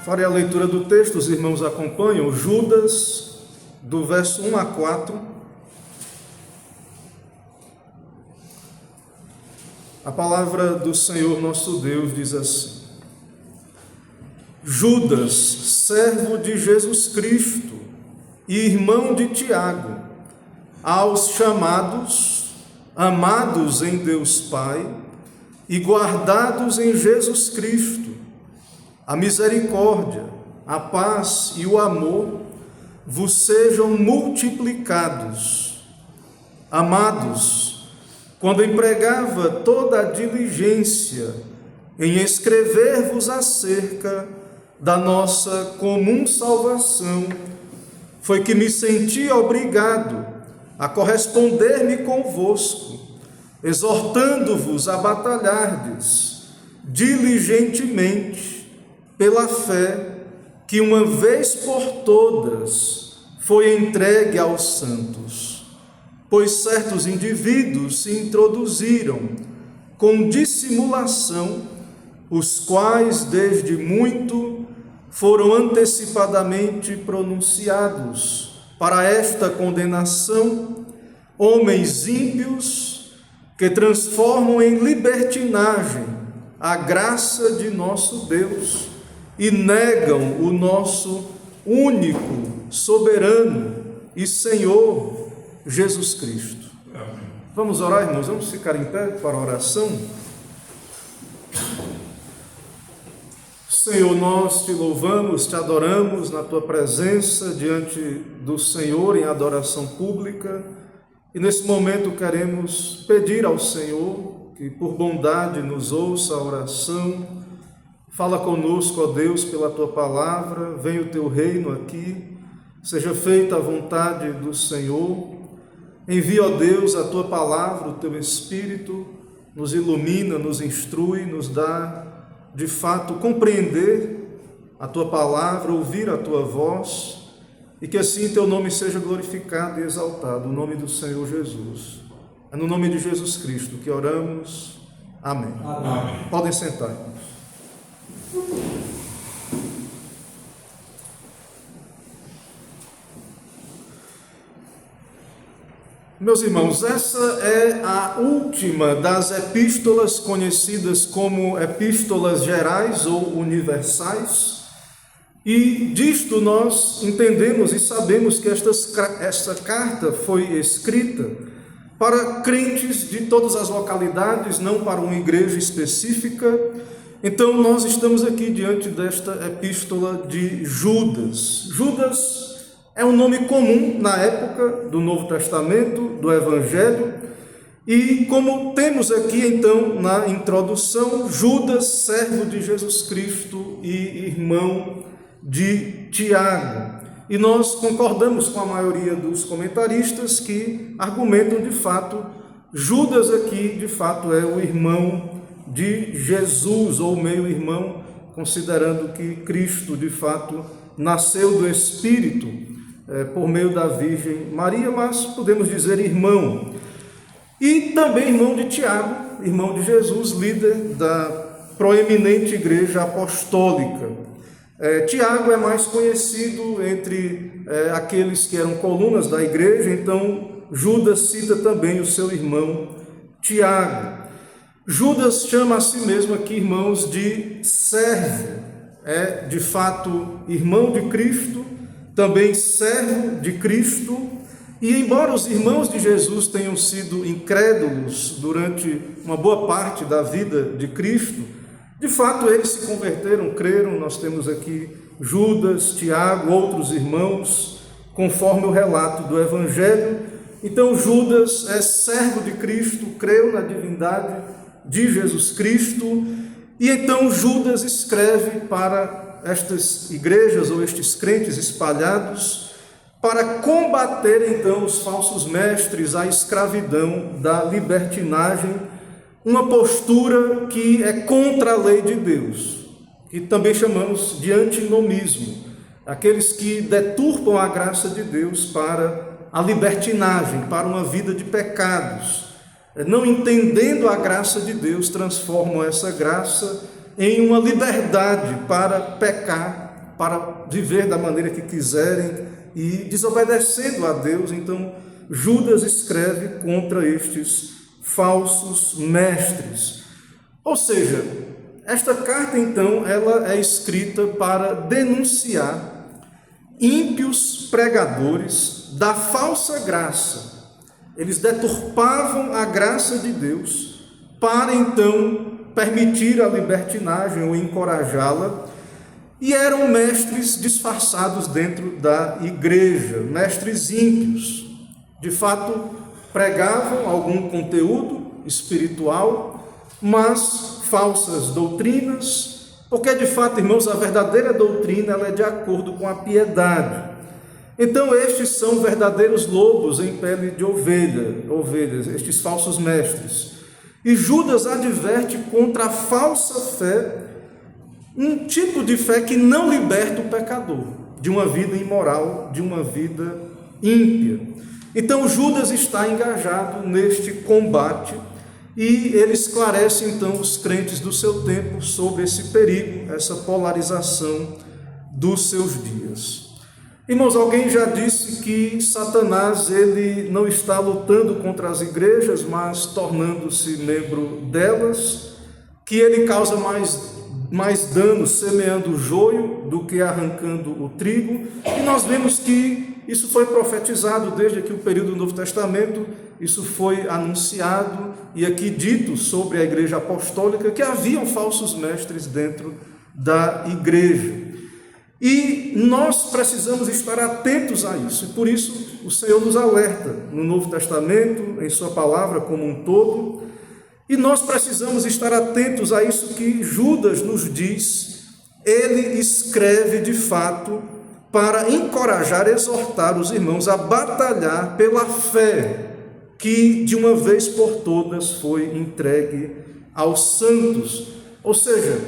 Farei a leitura do texto, os irmãos acompanham. Judas, do verso 1 a 4. A palavra do Senhor nosso Deus diz assim: Judas, servo de Jesus Cristo e irmão de Tiago, aos chamados, amados em Deus Pai e guardados em Jesus Cristo, a misericórdia, a paz e o amor vos sejam multiplicados. Amados, quando empregava toda a diligência em escrever-vos acerca da nossa comum salvação, foi que me senti obrigado a corresponder-me convosco, exortando-vos a batalhardes diligentemente pela fé que uma vez por todas foi entregue aos santos, pois certos indivíduos se introduziram com dissimulação, os quais desde muito foram antecipadamente pronunciados para esta condenação, homens ímpios que transformam em libertinagem a graça de nosso Deus e negam o nosso único, soberano e Senhor Jesus Cristo. Vamos orar, irmãos? Vamos ficar em pé para a oração? Senhor, nós te louvamos, te adoramos na tua presença diante do Senhor em adoração pública, e nesse momento queremos pedir ao Senhor que por bondade nos ouça a oração. Fala conosco, ó Deus, pela tua palavra, venha o teu reino aqui, seja feita a vontade do Senhor. Envia, ó Deus, a tua palavra, o teu Espírito, nos ilumina, nos instrui, nos dá de fato compreender a tua palavra, ouvir a tua voz, e que assim teu nome seja glorificado e exaltado, no nome do Senhor Jesus. É no nome de Jesus Cristo que oramos. Amém. Amém. Podem sentar, irmãos. Meus irmãos, essa é a última das epístolas conhecidas como epístolas gerais ou universais, e disto nós entendemos e sabemos que esta carta foi escrita para crentes de todas as localidades, não para uma igreja específica. Então nós estamos aqui diante desta epístola de Judas. Judas é um nome comum na época do Novo Testamento, do Evangelho, e como temos aqui então na introdução, Judas, servo de Jesus Cristo e irmão de Tiago. E nós concordamos com a maioria dos comentaristas que argumentam de fato, Judas aqui de fato é o irmão de Jesus, ou meio-irmão, considerando que Cristo de fato nasceu do Espírito por meio da Virgem Maria, mas podemos dizer irmão. E também irmão de Tiago, irmão de Jesus, líder da proeminente igreja apostólica. Tiago é mais conhecido entre aqueles que eram colunas da igreja, então Judas cita também o seu irmão Tiago. Judas chama a si mesmo aqui, irmãos, de servo, é de fato irmão de Cristo, também servo de Cristo, e embora os irmãos de Jesus tenham sido incrédulos durante uma boa parte da vida de Cristo, de fato eles se converteram, creram. Nós temos aqui Judas, Tiago, outros irmãos, conforme o relato do Evangelho. Então Judas é servo de Cristo, creu na divindade de Jesus Cristo, e então Judas escreve para estas igrejas ou estes crentes espalhados para combater então os falsos mestres, a escravidão da libertinagem, uma postura que é contra a lei de Deus, que também chamamos de antinomismo, aqueles que deturpam a graça de Deus para a libertinagem, para uma vida de pecados, não entendendo a graça de Deus, transformam essa graça em uma liberdade para pecar para viver da maneira que quiserem e desobedecendo a Deus. Então, Judas escreve contra estes falsos mestres. Ou seja, esta carta, então, ela é escrita para denunciar ímpios pregadores da falsa graça. Eles deturpavam a graça de Deus para, então, permitir a libertinagem ou encorajá-la, e eram mestres disfarçados dentro da igreja, mestres ímpios. De fato, pregavam algum conteúdo espiritual, mas falsas doutrinas, porque de fato, irmãos, a verdadeira doutrina ela é de acordo com a piedade. Então, estes são verdadeiros lobos em pele de ovelhas, estes falsos mestres. E Judas adverte contra a falsa fé, um tipo de fé que não liberta o pecador de uma vida imoral, de uma vida ímpia. Então, Judas está engajado neste combate e ele esclarece, então, os crentes do seu tempo sobre esse perigo, essa polarização dos seus dias. Irmãos, alguém já disse que Satanás ele não está lutando contra as igrejas, mas tornando-se membro delas, que ele causa mais dano semeando o joio do que arrancando o trigo, e nós vemos que isso foi profetizado desde aqui o período do Novo Testamento, isso foi anunciado e aqui dito sobre a igreja apostólica que haviam falsos mestres dentro da igreja. E nós precisamos estar atentos a isso, e por isso o Senhor nos alerta no Novo Testamento, em sua palavra como um todo, e nós precisamos estar atentos a isso que Judas nos diz. Ele escreve de fato para encorajar, exortar os irmãos a batalhar pela fé que de uma vez por todas foi entregue aos santos, ou seja,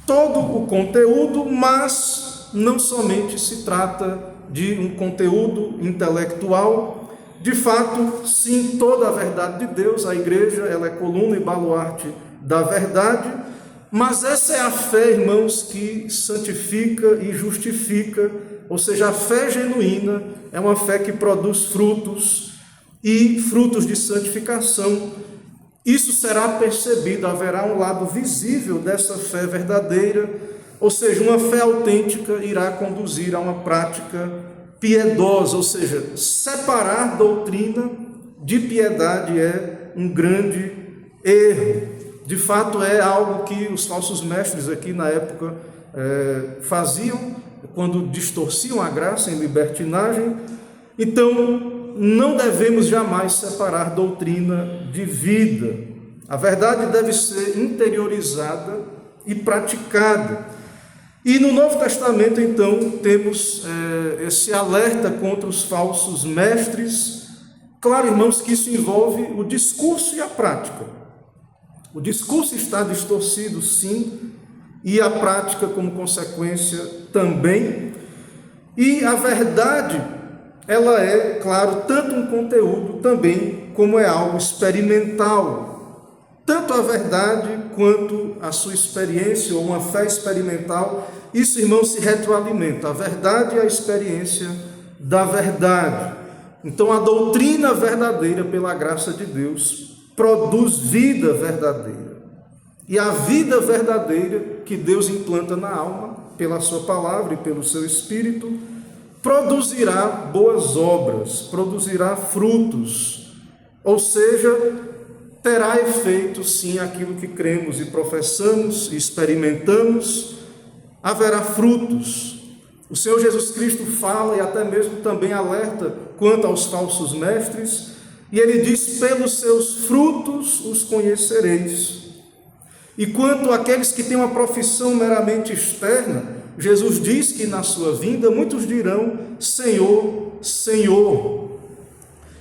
todo o conteúdo, mas não somente se trata de um conteúdo intelectual. De fato, sim, toda a verdade de Deus, a igreja ela é coluna e baluarte da verdade, mas essa é a fé, irmãos, que santifica e justifica, ou seja, a fé genuína é uma fé que produz frutos e frutos de santificação. Isso será percebido, haverá um lado visível dessa fé verdadeira, ou seja, uma fé autêntica irá conduzir a uma prática piedosa, ou seja, separar doutrina de piedade é um grande erro. De fato, é algo que os falsos mestres aqui na época faziam, quando distorciam a graça em libertinagem. Então, não devemos jamais separar doutrina de vida. A verdade deve ser interiorizada e praticada. E no Novo Testamento, então, temos esse alerta contra os falsos mestres. Claro, irmãos, que isso envolve o discurso e a prática. O discurso está distorcido, sim, e a prática, como consequência, também. E a verdade, ela é, claro, tanto um conteúdo também, como é algo experimental. Tanto a verdade quanto a sua experiência ou uma fé experimental, isso, irmão, se retroalimenta. A verdade e a experiência da verdade. Então, a doutrina verdadeira, pela graça de Deus, produz vida verdadeira. E a vida verdadeira que Deus implanta na alma, pela sua palavra e pelo seu Espírito, produzirá boas obras, produzirá frutos, ou seja, terá efeito, sim, aquilo que cremos e professamos e experimentamos, haverá frutos. O Senhor Jesus Cristo fala e até mesmo também alerta quanto aos falsos mestres, e ele diz: pelos seus frutos os conhecereis. E quanto àqueles que têm uma profissão meramente externa, Jesus diz que na sua vinda muitos dirão: Senhor, Senhor.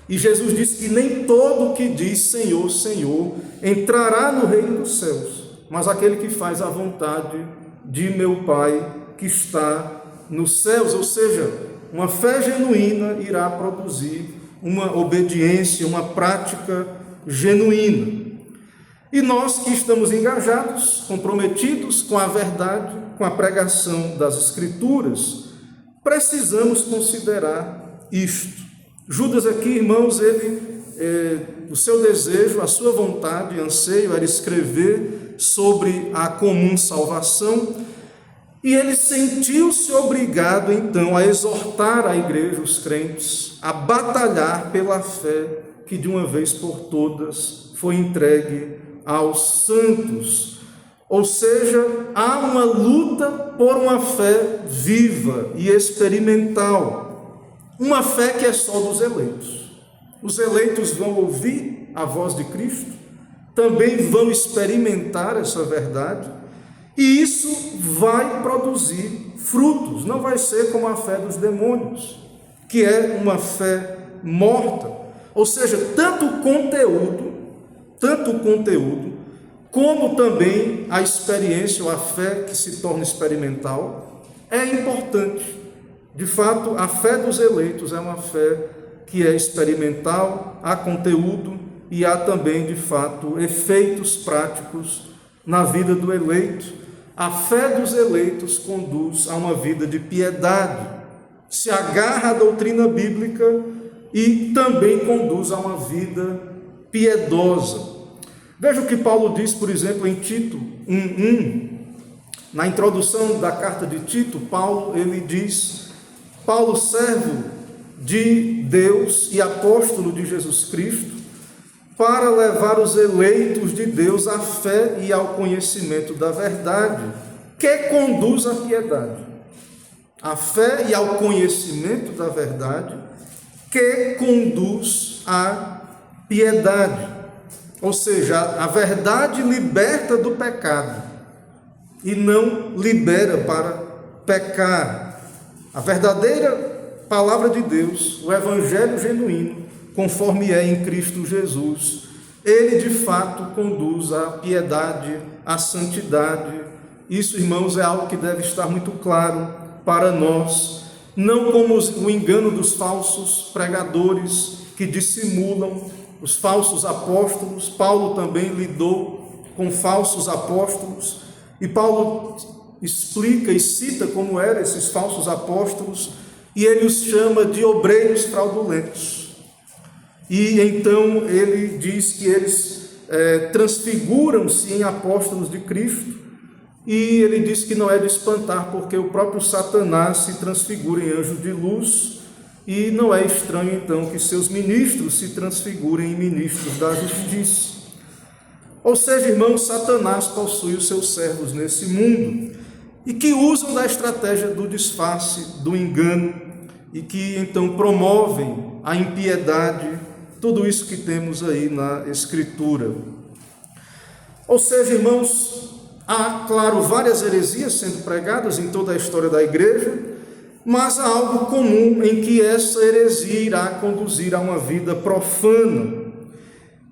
E Jesus diz que nem todo que diz Senhor, Senhor entrará no reino dos céus, mas aquele que faz a vontade de meu Pai que está nos céus. Ou seja, uma fé genuína irá produzir uma obediência, uma prática genuína. E nós que estamos engajados, comprometidos com a verdade, com a pregação das Escrituras, precisamos considerar isto. Judas aqui, irmãos, o seu desejo, a sua vontade, anseio era escrever sobre a comum salvação, e ele sentiu-se obrigado, então, a exortar a igreja, os crentes, a batalhar pela fé que de uma vez por todas foi entregue aos santos. Ou seja, há uma luta por uma fé viva e experimental, uma fé que é só dos eleitos. Os eleitos vão ouvir a voz de Cristo, também vão experimentar essa verdade, e isso vai produzir frutos. Não vai ser como a fé dos demônios, que é uma fé morta. Ou seja, tanto o conteúdo, como também a experiência ou a fé que se torna experimental é importante. De fato, a fé dos eleitos é uma fé que é experimental, há conteúdo e há também, de fato, efeitos práticos na vida do eleito. A fé dos eleitos conduz a uma vida de piedade, se agarra à doutrina bíblica e também conduz a uma vida piedosa. Veja o que Paulo diz, por exemplo, em Tito 1:1. Na introdução da carta de Tito, ele diz: Paulo, servo de Deus e apóstolo de Jesus Cristo, para levar os eleitos de Deus à fé e ao conhecimento da verdade, que conduz à piedade. A fé e ao conhecimento da verdade, que conduz à piedade. Ou seja, a verdade liberta do pecado e não libera para pecar. A verdadeira palavra de Deus, o evangelho genuíno, conforme é em Cristo Jesus, ele de fato conduz à piedade, à santidade. Isso, irmãos, é algo que deve estar muito claro para nós, não como o engano dos falsos pregadores que dissimulam, os falsos apóstolos. Paulo também lidou com falsos apóstolos, e Paulo explica e cita como eram esses falsos apóstolos, e ele os chama de obreiros fraudulentos. E então ele diz que eles transfiguram-se em apóstolos de Cristo, e ele diz que não é de espantar, porque o próprio Satanás se transfigura em anjo de luz, e não é estranho então que seus ministros se transfigurem em ministros da justiça. Ou seja, irmãos, Satanás possui os seus servos nesse mundo, e que usam da estratégia do disfarce, do engano, e que então promovem a impiedade, tudo isso que temos aí na Escritura. Ou seja, irmãos, há, claro, várias heresias sendo pregadas em toda a história da igreja, mas há algo comum em que essa heresia irá conduzir a uma vida profana.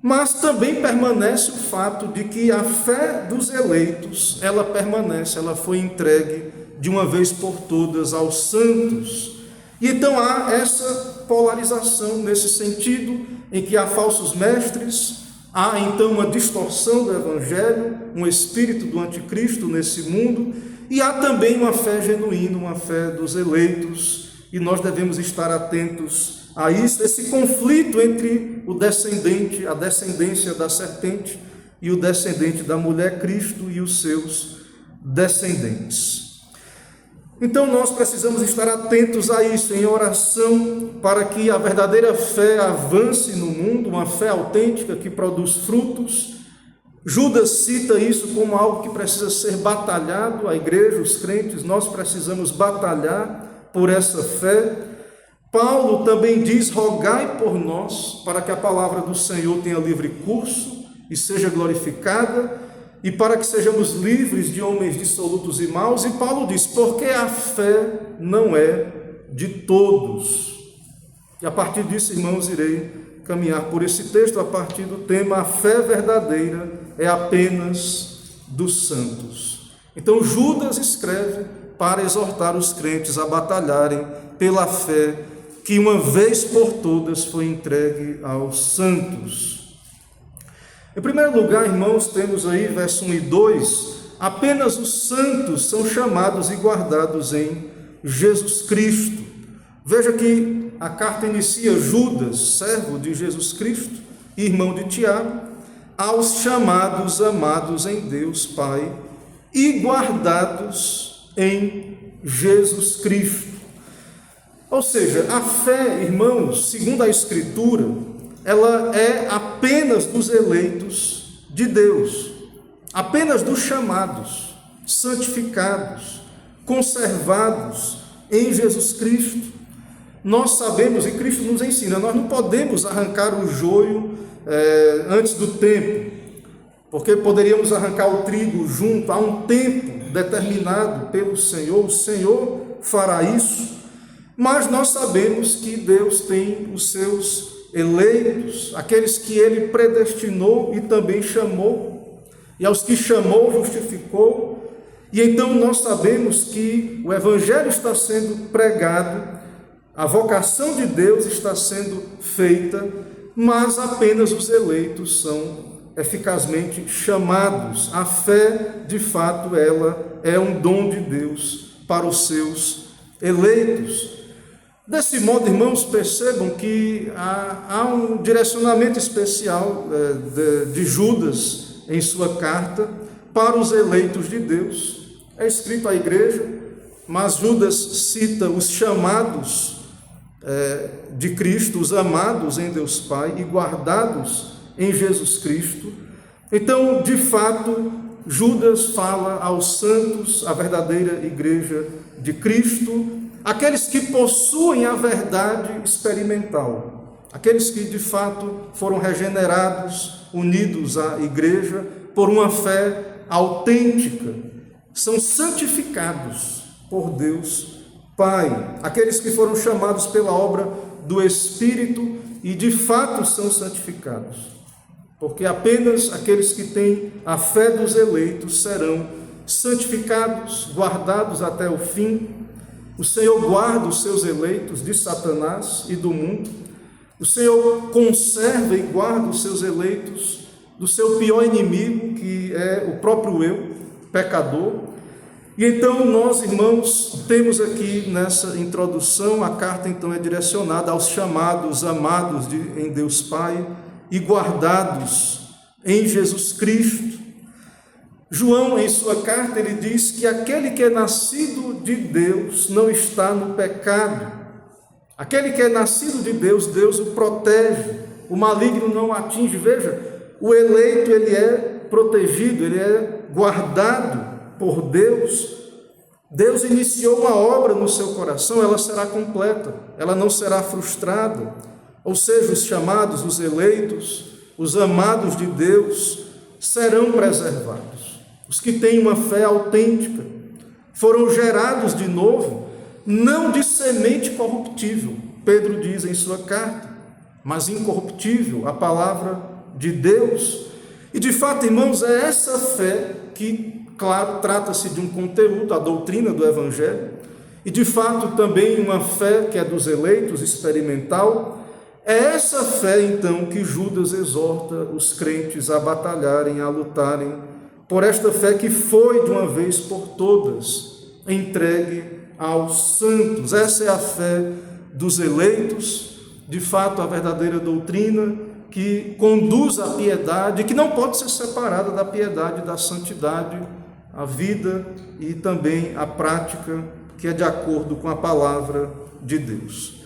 Mas também permanece o fato de que a fé dos eleitos, ela permanece, ela foi entregue de uma vez por todas aos santos. E então há essa polarização nesse sentido, em que há falsos mestres, há então uma distorção do evangelho, um espírito do anticristo nesse mundo, e há também uma fé genuína, uma fé dos eleitos, e nós devemos estar atentos a isso, esse conflito entre o descendente, a descendência da serpente, e o descendente da mulher, Cristo, e os seus descendentes. Então nós precisamos estar atentos a isso, em oração, para que a verdadeira fé avance no mundo, uma fé autêntica que produz frutos. Judas cita isso como algo que precisa ser batalhado, a igreja, os crentes, nós precisamos batalhar por essa fé. Paulo também diz: rogai por nós, para que a palavra do Senhor tenha livre curso e seja glorificada, e para que sejamos livres de homens dissolutos e maus. E Paulo diz: porque a fé não é de todos. E a partir disso, irmãos, irei caminhar por esse texto a partir do tema: a fé verdadeira é apenas dos santos. Então Judas escreve para exortar os crentes a batalharem pela fé que uma vez por todas foi entregue aos santos. Em primeiro lugar, irmãos, temos aí verso 1 e 2, apenas os santos são chamados e guardados em Jesus Cristo. Veja que a carta inicia: Judas, servo de Jesus Cristo, irmão de Tiago, aos chamados, amados em Deus Pai e guardados em Jesus Cristo. Ou seja, a fé, irmãos, segundo a Escritura, ela é apenas dos eleitos de Deus, apenas dos chamados, santificados, conservados em Jesus Cristo. Nós sabemos, e Cristo nos ensina, nós não podemos arrancar o joio antes do tempo, porque poderíamos arrancar o trigo junto a um tempo determinado pelo Senhor. O Senhor fará isso, mas nós sabemos que Deus tem os seus eleitos, aqueles que Ele predestinou e também chamou, e aos que chamou, justificou. E então nós sabemos que o Evangelho está sendo pregado, a vocação de Deus está sendo feita, mas apenas os eleitos são eficazmente chamados. A fé, de fato, ela é um dom de Deus para os seus eleitos. Desse modo, irmãos, percebam que há um direcionamento especial de Judas em sua carta para os eleitos de Deus. É escrito à igreja, mas Judas cita os chamados de Cristo, os amados em Deus Pai e guardados em Jesus Cristo. Então, de fato, Judas fala aos santos, a verdadeira igreja de Cristo, aqueles que possuem a verdade experimental, aqueles que de fato foram regenerados, unidos à igreja por uma fé autêntica, são santificados por Deus Pai, aqueles que foram chamados pela obra do Espírito e de fato são santificados, porque apenas aqueles que têm a fé dos eleitos serão santificados, guardados até o fim. O Senhor guarda os seus eleitos de Satanás e do mundo. O Senhor conserva e guarda os seus eleitos do seu pior inimigo, que é o próprio eu, pecador. E então nós, irmãos, temos aqui nessa introdução, a carta então é direcionada aos chamados, amados em Deus Pai e guardados em Jesus Cristo. João, em sua carta, ele diz que aquele que é nascido de Deus não está no pecado. Aquele que é nascido de Deus, Deus o protege, o maligno não o atinge. Veja, o eleito, ele é protegido, ele é guardado por Deus. Deus iniciou uma obra no seu coração, ela será completa, ela não será frustrada. Ou seja, os chamados, os eleitos, os amados de Deus serão preservados. Os que têm uma fé autêntica foram gerados de novo, não de semente corruptível, Pedro diz em sua carta, mas incorruptível, a palavra de Deus. E de fato, irmãos, é essa fé que, claro, trata-se de um conteúdo, a doutrina do Evangelho, e de fato também uma fé que é dos eleitos, experimental. É essa fé, então, que Judas exorta os crentes a batalharem, a lutarem, por esta fé que foi, de uma vez por todas, entregue aos santos. Essa é a fé dos eleitos, de fato, a verdadeira doutrina que conduz à piedade, que não pode ser separada da piedade, da santidade, a vida e também a prática que é de acordo com a palavra de Deus.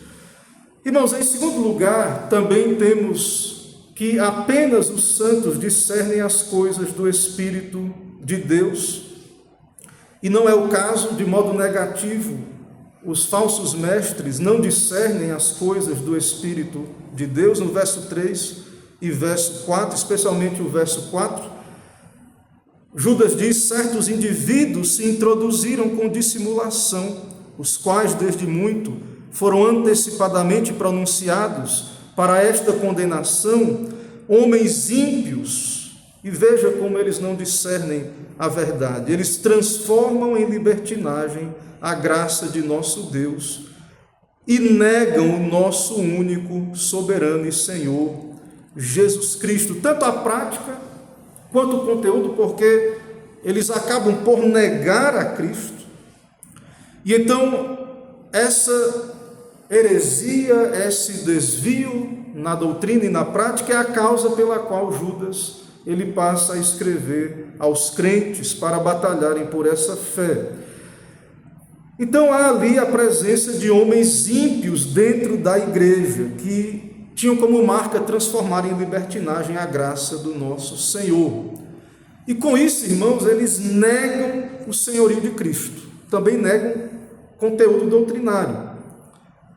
Irmãos, em segundo lugar, também temos que apenas os santos discernem as coisas do Espírito de Deus, e não é o caso, de modo negativo, os falsos mestres não discernem as coisas do Espírito de Deus. No verso 3 e verso 4, especialmente o verso 4, Judas diz: certos indivíduos se introduziram com dissimulação, os quais desde muito foram antecipadamente pronunciados para esta condenação, homens ímpios. E veja como eles não discernem a verdade. Eles transformam em libertinagem a graça de nosso Deus e negam o nosso único, soberano e Senhor, Jesus Cristo, tanto a prática quanto o conteúdo, porque eles acabam por negar a Cristo. E então, essa heresia, esse desvio na doutrina e na prática é a causa pela qual Judas ele passa a escrever aos crentes para batalharem por essa fé. Então há ali a presença de homens ímpios dentro da igreja, que tinham como marca transformar em libertinagem a graça do nosso Senhor. E com isso, irmãos, eles negam o senhorio de Cristo, também negam conteúdo doutrinário.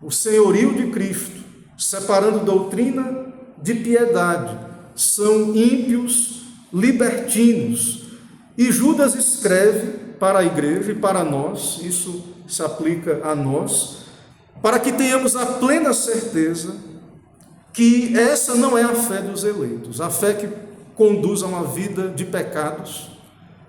O senhorio de Cristo, separando doutrina de piedade, são ímpios, libertinos. E Judas escreve para a igreja e para nós, isso se aplica a nós, para que tenhamos a plena certeza que essa não é a fé dos eleitos, a fé que conduz a uma vida de pecados,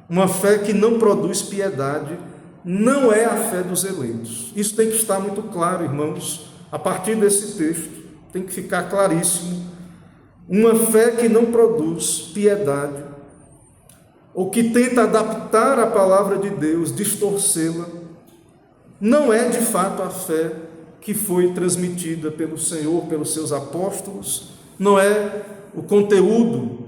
uma fé que não produz piedade, não é a fé dos eleitos. Isso tem que estar muito claro, irmãos, a partir desse texto, tem que ficar claríssimo. Uma fé que não produz piedade, ou que tenta adaptar a palavra de Deus, distorcê-la, não é de fato a fé que foi transmitida pelo Senhor, pelos seus apóstolos, não é o conteúdo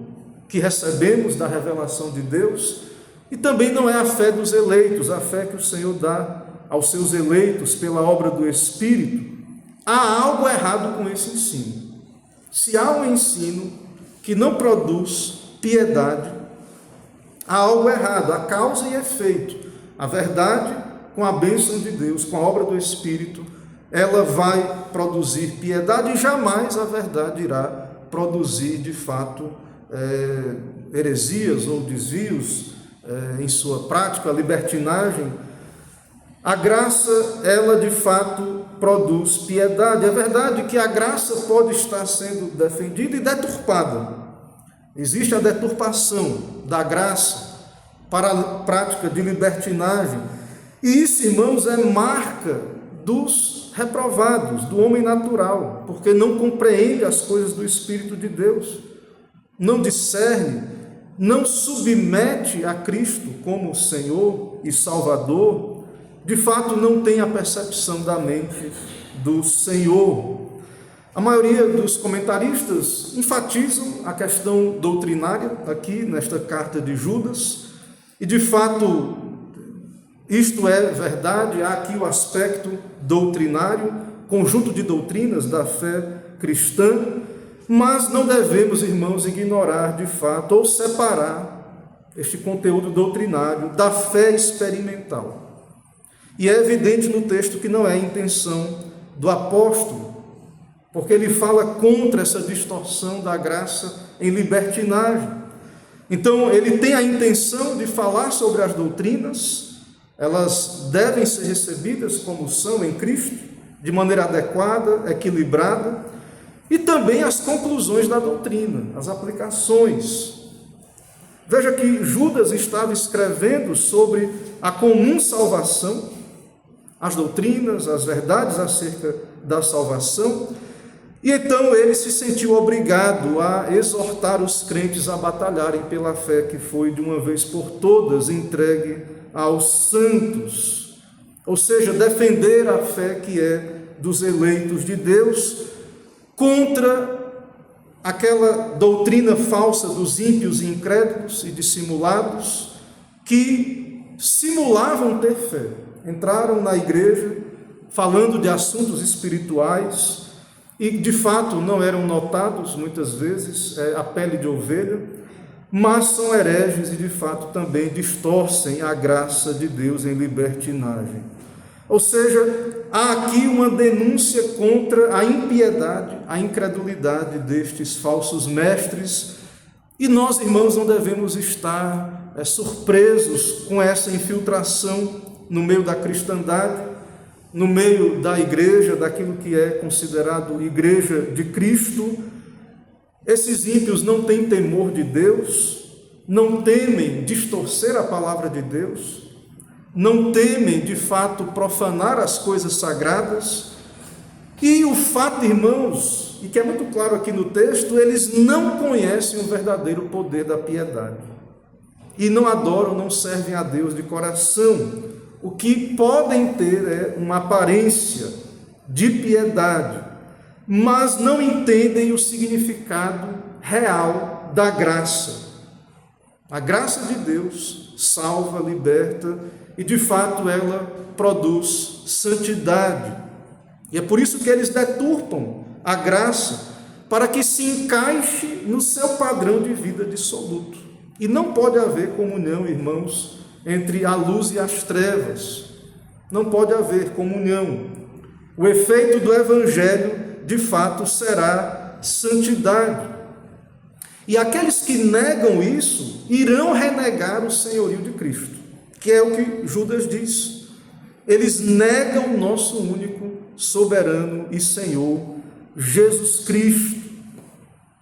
que recebemos da revelação de Deus, e também não é a fé dos eleitos, a fé que o Senhor dá aos seus eleitos pela obra do Espírito. Há algo errado com esse ensino. Se há um ensino que não produz piedade, há algo errado, há causa e efeito. A verdade, com a bênção de Deus, com a obra do Espírito, ela vai produzir piedade, e jamais a verdade irá produzir, de fato, heresias ou desvios em sua prática, a libertinagem. A graça, ela de fato produz piedade. É verdade que a graça pode estar sendo defendida e deturpada. Existe a deturpação da graça para a prática de libertinagem. E isso, irmãos, é marca dos reprovados, do homem natural, porque não compreende as coisas do Espírito de Deus, não discerne, não submete a Cristo como Senhor e Salvador, de fato não tem a percepção da mente do Senhor. A maioria dos comentaristas enfatizam a questão doutrinária aqui nesta carta de Judas, e de fato isto é verdade, há aqui o aspecto doutrinário, conjunto de doutrinas da fé cristã, mas não devemos, irmãos, ignorar de fato ou separar este conteúdo doutrinário da fé experimental. E é evidente no texto que não é a intenção do apóstolo, porque ele fala contra essa distorção da graça em libertinagem. Então, ele tem a intenção de falar sobre as doutrinas, elas devem ser recebidas como são em Cristo, de maneira adequada, equilibrada, e também as conclusões da doutrina, as aplicações. Veja que Judas estava escrevendo sobre a comum salvação, as doutrinas, as verdades acerca da salvação, e então ele se sentiu obrigado a exortar os crentes a batalharem pela fé que foi de uma vez por todas entregue aos santos, ou seja, defender a fé que é dos eleitos de Deus contra aquela doutrina falsa dos ímpios e incrédulos e dissimulados que simulavam ter fé, entraram na igreja falando de assuntos espirituais e de fato não eram notados muitas vezes a pele de ovelha, mas são hereges e de fato também distorcem a graça de Deus em libertinagem. Ou seja, há aqui uma denúncia contra a impiedade, a incredulidade destes falsos mestres, e nós, irmãos, não devemos estar surpresos com essa infiltração no meio da cristandade, no meio da igreja, daquilo que é considerado igreja de Cristo. Esses ímpios não têm temor de Deus, não temem distorcer a palavra de Deus, não temem de fato profanar as coisas sagradas, E o fato, irmãos, e que é muito claro aqui no texto, eles não conhecem o verdadeiro poder da piedade. E não adoram, não servem a Deus de coração. O que podem ter é uma aparência de piedade, mas não entendem o significado real da graça. A graça de Deus salva, liberta e, de fato, ela produz santidade. E é por isso que eles deturpam a graça para que se encaixe no seu padrão de vida dissoluto. E não pode haver comunhão, irmãos, entre a luz e as trevas. Não pode haver comunhão. O efeito do Evangelho, de fato, será santidade. E aqueles que negam isso, irão renegar o senhorio de Cristo, que é o que Judas diz. Eles negam o nosso único, soberano e Senhor, Jesus Cristo.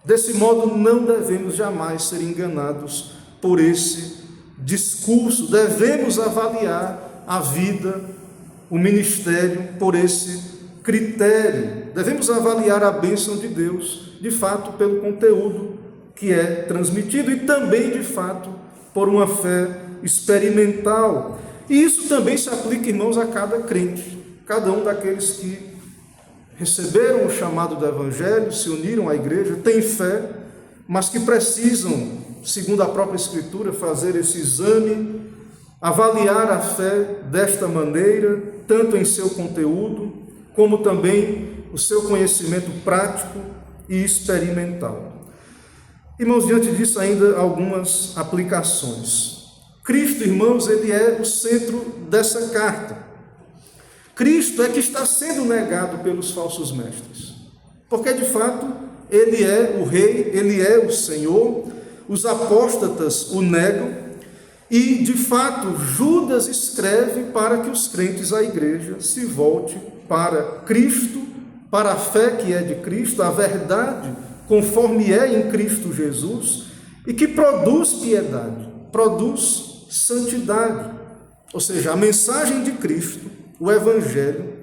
Desse modo, não devemos jamais ser enganados por esse discurso. Devemos avaliar a vida, o ministério, por esse critério. Devemos avaliar a bênção de Deus, de fato, pelo conteúdo que é transmitido e também, de fato, por uma fé experimental. E isso também se aplica, irmãos, a cada crente, cada um daqueles que receberam o chamado do Evangelho, se uniram à igreja, têm fé, mas que precisam, segundo a própria Escritura, fazer esse exame, avaliar a fé desta maneira, tanto em seu conteúdo, como também o seu conhecimento prático e experimental. Irmãos, diante disso ainda algumas aplicações. Cristo, irmãos, ele é o centro dessa carta. Cristo é que está sendo negado pelos falsos mestres, porque de fato ele é o rei, ele é o Senhor, os apóstatas o negam e de fato Judas escreve para que os crentes, a igreja, se volte para Cristo, para a fé que é de Cristo, a verdade conforme é em Cristo Jesus e que produz piedade, produz santidade, ou seja, a mensagem de Cristo, o Evangelho,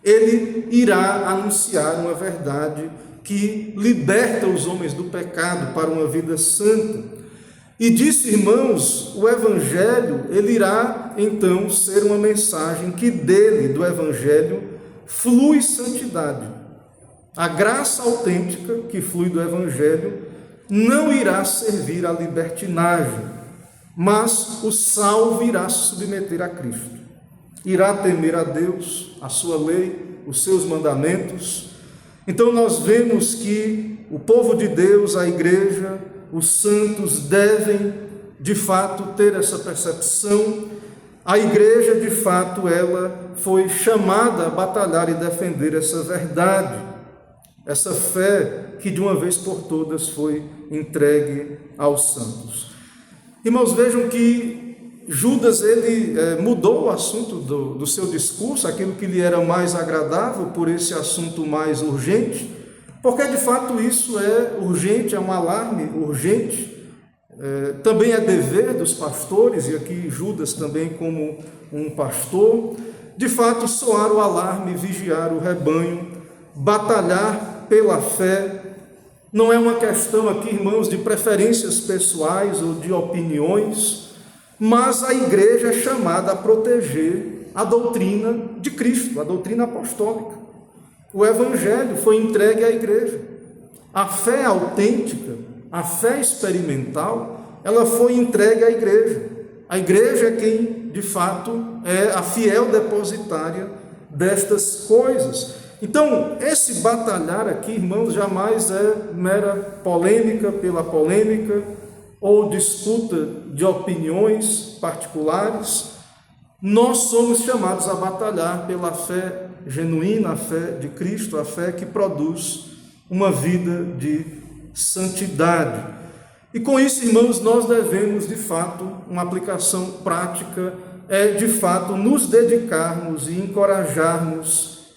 ele irá anunciar uma verdade que liberta os homens do pecado para uma vida santa. E disso, irmãos, o Evangelho, ele irá então ser uma mensagem que dele, do Evangelho, flui santidade. A graça autêntica que flui do Evangelho não irá servir à libertinagem, mas o salvo irá se submeter a Cristo. Irá temer a Deus, a sua lei, os seus mandamentos. Então nós vemos que o povo de Deus, a igreja, os santos devem de fato ter essa percepção. A igreja de fato ela foi chamada a batalhar e defender essa verdade, essa fé que de uma vez por todas foi entregue aos santos. Irmãos, vejam que Judas ele mudou o assunto do seu discurso, aquilo que lhe era mais agradável, por esse assunto mais urgente, porque de fato isso é urgente, é um alarme urgente, também é dever dos pastores, e aqui Judas também como um pastor, de fato soar o alarme, vigiar o rebanho, batalhar pela fé. Não é uma questão aqui, irmãos, de preferências pessoais ou de opiniões, mas a igreja é chamada a proteger a doutrina de Cristo, a doutrina apostólica. O Evangelho foi entregue à igreja. A fé autêntica, a fé experimental, ela foi entregue à igreja. A igreja é quem, de fato, é a fiel depositária destas coisas. Então, esse batalhar aqui, irmãos, jamais é mera polêmica pela polêmica, ou disputa de opiniões particulares. Nós somos chamados a batalhar pela fé genuína, a fé de Cristo, a fé que produz uma vida de santidade. E com isso, irmãos, nós devemos, de fato, uma aplicação prática, de fato, nos dedicarmos e encorajarmos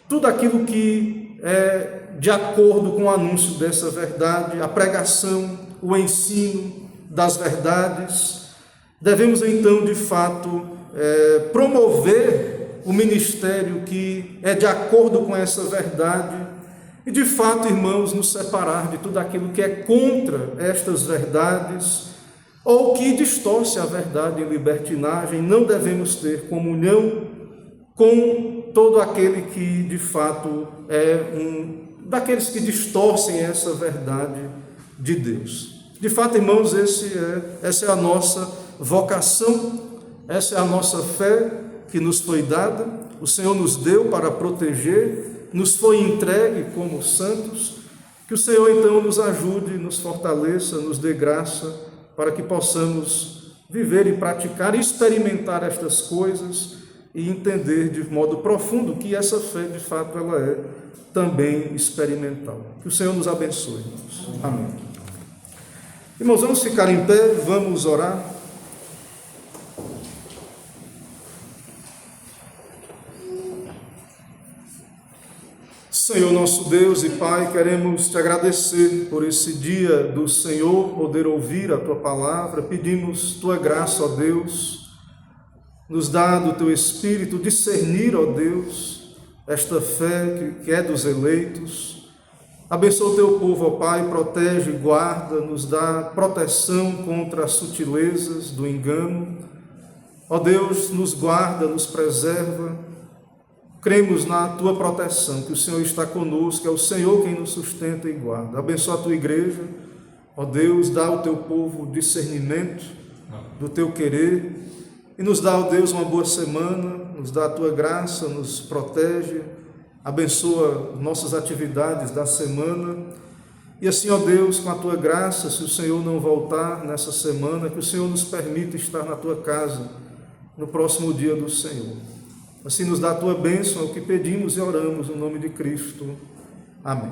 tudo aquilo que é de acordo com o anúncio dessa verdade, a pregação, o ensino das verdades. Devemos então, de fato, promover o ministério que é de acordo com essa verdade e, de fato, irmãos, nos separar de tudo aquilo que é contra estas verdades ou que distorce a verdade em libertinagem. Não devemos ter comunhão com todo aquele que, de fato, é daqueles que distorcem essa verdade de Deus. De fato, irmãos, essa é a nossa vocação, essa é a nossa fé que nos foi dada, o Senhor nos deu para proteger, nos foi entregue como santos. Que o Senhor então nos ajude, nos fortaleça, nos dê graça para que possamos viver e praticar e experimentar estas coisas e entender de modo profundo que essa fé, de fato, ela é também experimental. Que o Senhor nos abençoe, irmãos. Amém. Irmãos, vamos ficar em pé, vamos orar. Senhor nosso Deus e Pai, queremos te agradecer por esse dia do Senhor, poder ouvir a Tua palavra. Pedimos Tua graça, ó Deus, nos dá do Teu Espírito discernir, ó Deus, esta fé que é dos eleitos. Abençoa o Teu povo, ó Pai, protege, guarda, nos dá proteção contra as sutilezas do engano. Ó Deus, nos guarda, nos preserva. Cremos na Tua proteção, que o Senhor está conosco, é o Senhor quem nos sustenta e guarda. Abençoa a Tua igreja, ó Deus, dá ao Teu povo discernimento do Teu querer e nos dá, ó Deus, uma boa semana, nos dá a Tua graça, nos protege, abençoa nossas atividades da semana e assim, ó Deus, com a Tua graça, se o Senhor não voltar nessa semana, que o Senhor nos permita estar na Tua casa no próximo dia do Senhor. Assim nos dá a Tua bênção, é o que pedimos e oramos no nome de Cristo. Amém.